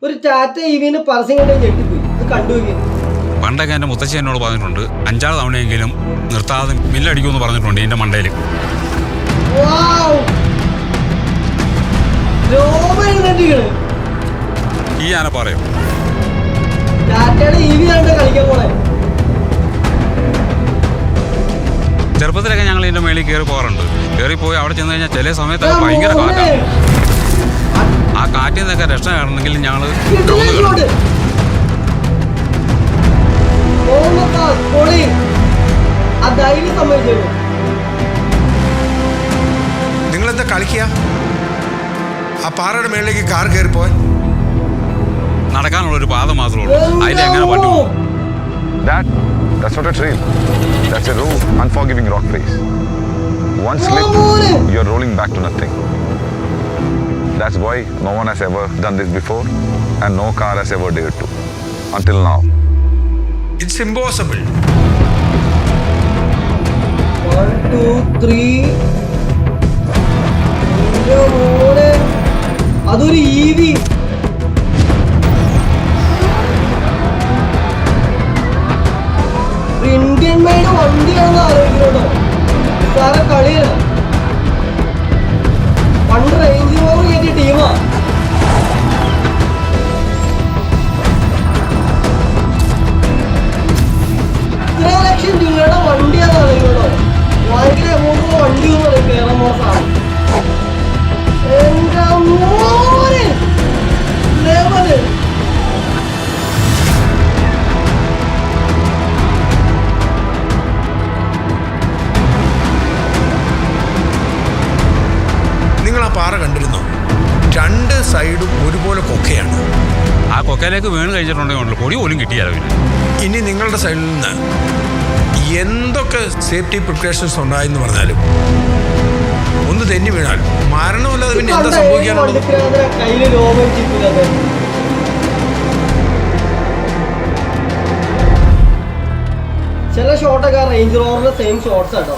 ഒരു ടാറ്റ ഇവിന് പരസ്യം കണ്ടു ഞെട്ടിപ്പോയി. ഇത് കണ്ടു. പണ്ടൊക്കെ എൻ്റെ മുത്തശ്ശി എന്നോട് പറഞ്ഞിട്ടുണ്ട് 5-6 തവണയെങ്കിലും നിർത്താതെ മില്ലടിക്കുമെന്ന് പറഞ്ഞിട്ടുണ്ട് എൻ്റെ മണ്ടയിൽ. ഈ ആന പറയോ ചെറുപ്പത്തിലൊക്കെ ഞങ്ങൾ ഇതിന്റെ മേളിൽ കയറി പോകാറുണ്ട്. കയറിപ്പോയി അവിടെ ചെന്ന് കഴിഞ്ഞാൽ ചില സമയത്തൊക്കെ ഭയങ്കര കാറ്റാണ്. ആ കാറ്റിൽ നിന്നൊക്കെ രക്ഷ കാണണമെങ്കിൽ ഞങ്ങൾ നിങ്ങളെന്താ കളിക്കുക? ആ പാറയുടെ മേളിലേക്ക് കാർ കയറിപ്പോയി നടക്കാനുള്ള ഒരു പാത മാത്രമേ ഉള്ളൂ. അതിലെങ്ങനെ വണ്ടി പോകും? That's not a trail. That's a raw, unforgiving rock face. One slip, you're rolling back to nothing. That's why no one has ever done this before and no car has ever dared to. Until now. It's impossible. 1, 2, 3. അതൊരു EV. Indian made വണ്ടിയാണെന്ന് ആലോചിക്കുന്നുണ്ടോ? സാറെ കളിയാണ്. പണ്ട് range rover കയറ്റിയ ടീമാ. ഇത്ര ലക്ഷം രൂപയുടെ വണ്ടിയാണെന്ന് ആലോചിക്കുന്നുണ്ടോ? ഭയങ്കര എമൗണ്ട് വണ്ടി എന്ന് പറയും കേരള മോസാണ്. എന്താ മോനെ ലെവല്. നിങ്ങൾ ആ പാറ കണ്ടിരുന്നോ? 2 സൈഡും ഒരുപോലെ കൊക്കയാണ്. ആ കൊക്കയിലേക്ക് വീണ് കഴിച്ചിട്ടുണ്ടെങ്കിൽ പൊടി പോലും കിട്ടിയാലോ. ഇനി നിങ്ങളുടെ സൈഡിൽ നിന്ന് എന്തൊക്കെ സേഫ്റ്റി പ്രിക്കോഷൻസ് ഉണ്ടായെന്ന് പറഞ്ഞാലും ഒന്ന് തെന്നി വീണാൽ മരണമല്ലാതെ പിന്നെ എന്താ സംഭവിക്കാനുള്ളത്? ചില ഷോട്ടൊക്കെ റേഞ്ച് റോവറിന്റെ സെയിം ഷോട്ട്സ് ആട്ടോ.